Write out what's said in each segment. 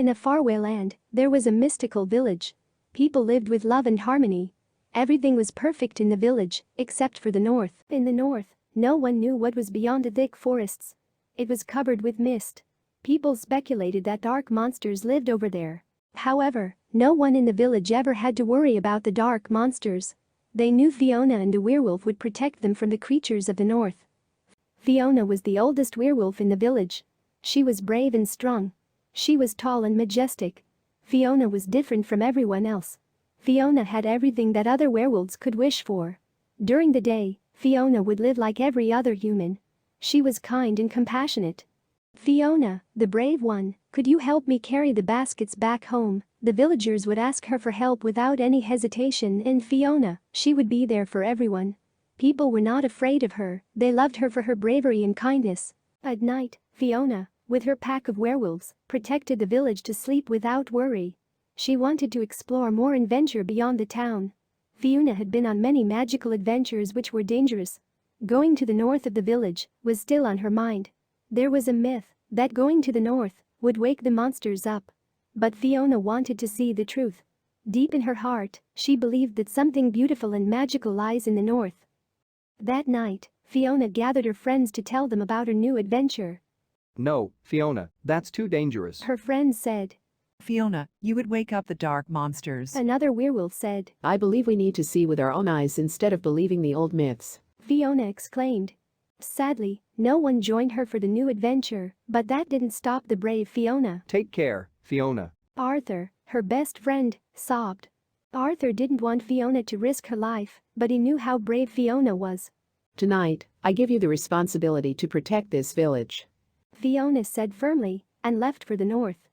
In a faraway land, there was a mystical village. People lived with love and harmony. Everything was perfect in the village, except for the north. In the north, no one knew what was beyond the thick forests. It was covered with mist. People speculated that dark monsters lived over there. However, no one in the village ever had to worry about the dark monsters. They knew Fiona and the werewolf would protect them from the creatures of the north. Fiona was the oldest werewolf in the village. She was brave and strong. She was tall and majestic. Fiona was different from everyone else. Fiona had everything that other werewolves could wish for. During the day, Fiona would live like every other human. She was kind and compassionate. "Fiona, the brave one, could you help me carry the baskets back home?" The villagers would ask her for help without any hesitation, and Fiona, she would be there for everyone. People were not afraid of her, they loved her for her bravery and kindness. At night, Fiona, with her pack of werewolves, protected the village to sleep without worry. She wanted to explore more adventure beyond the town. Fiona had been on many magical adventures which were dangerous. Going to the north of the village was still on her mind. There was a myth that going to the north would wake the monsters up. But Fiona wanted to see the truth. Deep in her heart, she believed that something beautiful and magical lies in the north. That night, Fiona gathered her friends to tell them about her new adventure. "No, Fiona, that's too dangerous." Her friends said. "Fiona, you would wake up the dark monsters." Another werewolf said. "I believe we need to see with our own eyes instead of believing the old myths." Fiona exclaimed. Sadly, no one joined her for the new adventure, but that didn't stop the brave Fiona. "Take care, Fiona." Arthur, her best friend, sobbed. Arthur didn't want Fiona to risk her life, but he knew how brave Fiona was. "Tonight, I give you the responsibility to protect this village." Fiona said firmly and left for the north.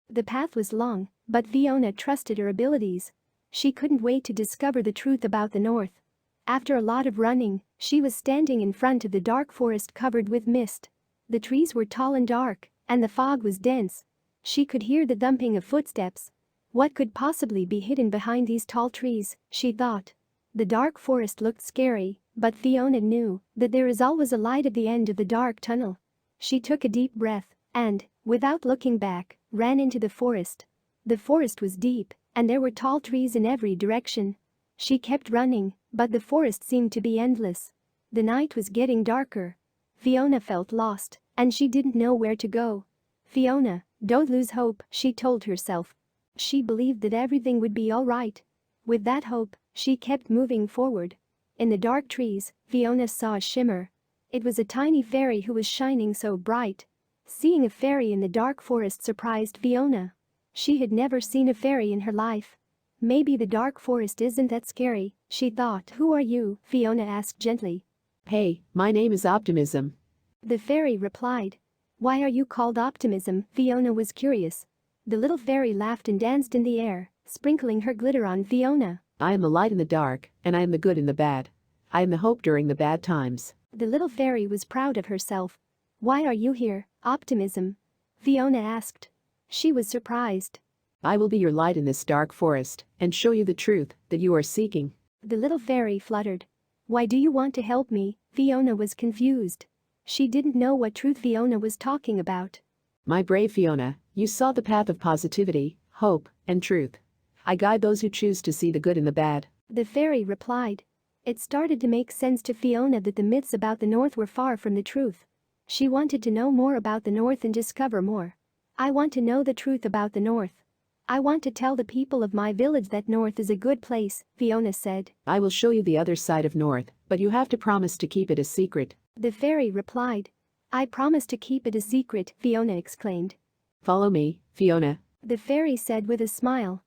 The path was long, but Fiona trusted her abilities. She couldn't wait to discover the truth about the north. After a lot of running, she was standing in front of the dark forest covered with mist. The trees were tall and dark, and the fog was dense. She could hear the thumping of footsteps. What could possibly be hidden behind these tall trees, she thought. The dark forest looked scary, but Fiona knew that there is always a light at the end of the dark tunnel. She took a deep breath and, without looking back, ran into the forest. The forest was deep, and there were tall trees in every direction. She kept running, but the forest seemed to be endless. The night was getting darker. Fiona felt lost, and she didn't know where to go. "Fiona, don't lose hope," she told herself. She believed that everything would be all right. With that hope, she kept moving forward. In the dark trees, Fiona saw a shimmer. It was a tiny fairy who was shining so bright. Seeing a fairy in the dark forest surprised Fiona. She had never seen a fairy in her life. Maybe the dark forest isn't that scary, she thought. "Who are you?" Fiona asked gently. "Hey, my name is Optimism." The fairy replied. "Why are you called Optimism?" Fiona was curious. The little fairy laughed and danced in the air, sprinkling her glitter on Fiona. "I am the light in the dark, and I am the good in the bad. I am the hope during the bad times." The little fairy was proud of herself. "Why are you here, Optimism?" Fiona asked. She was surprised. "I will be your light in this dark forest and show you the truth that you are seeking." The little fairy fluttered. "Why do you want to help me?" Fiona was confused. She didn't know what truth Fiona was talking about. "My brave Fiona, you saw the path of positivity, hope, and truth. I guide those who choose to see the good in the bad." The fairy replied. It started to make sense to Fiona that the myths about the north were far from the truth. She wanted to know more about the north and discover more. "I want to know the truth about the north. I want to tell the people of my village that north is a good place," Fiona said. "I will show you the other side of north, but you have to promise to keep it a secret." The fairy replied. "I promise to keep it a secret," Fiona exclaimed. "Follow me, Fiona." The fairy said with a smile.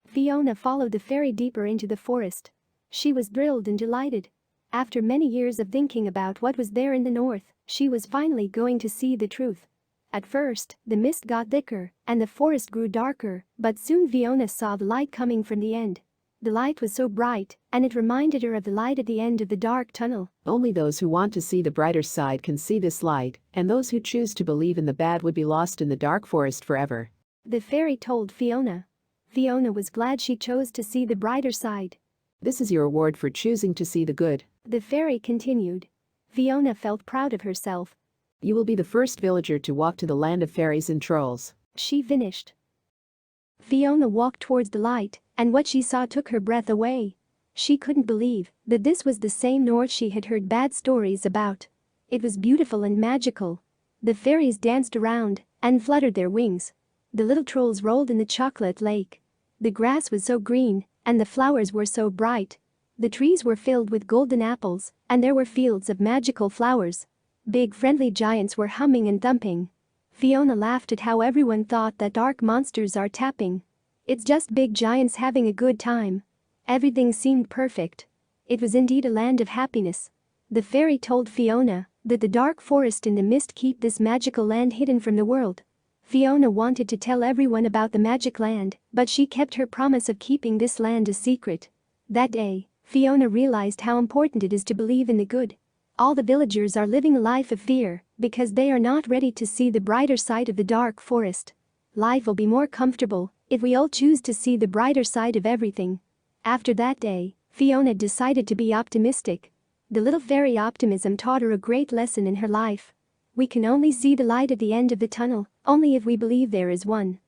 Fiona followed the fairy deeper into the forest. She was thrilled and delighted. After many years of thinking about what was there in the north, she was finally going to see the truth. At first, the mist got thicker and the forest grew darker, but soon Fiona saw the light coming from the end. The light was so bright, and it reminded her of the light at the end of the dark tunnel. "Only those who want to see the brighter side can see this light, and those who choose to believe in the bad would be lost in the dark forest forever." The fairy told Fiona. Fiona was glad she chose to see the brighter side. "This is your reward for choosing to see the good." The fairy continued. Fiona felt proud of herself. "You will be the first villager to walk to the land of fairies and trolls." She finished. Fiona walked towards the light, and what she saw took her breath away. She couldn't believe that this was the same north she had heard bad stories about. It was beautiful and magical. The fairies danced around and fluttered their wings. The little trolls rolled in the chocolate lake. The grass was so green, and the flowers were so bright. The trees were filled with golden apples, and there were fields of magical flowers. Big friendly giants were humming and thumping. Fiona laughed at how everyone thought that dark monsters are tapping. It's just big giants having a good time. Everything seemed perfect. It was indeed a land of happiness. The fairy told Fiona that the dark forest and the mist keep this magical land hidden from the world. Fiona wanted to tell everyone about the magic land, but she kept her promise of keeping this land a secret. That day, Fiona realized how important it is to believe in the good. All the villagers are living a life of fear because they are not ready to see the brighter side of the dark forest. Life will be more comfortable if we all choose to see the brighter side of everything. After that day, Fiona decided to be optimistic. The little fairy optimism taught her a great lesson in her life. We can only see the light at the end of the tunnel only if we believe there is one.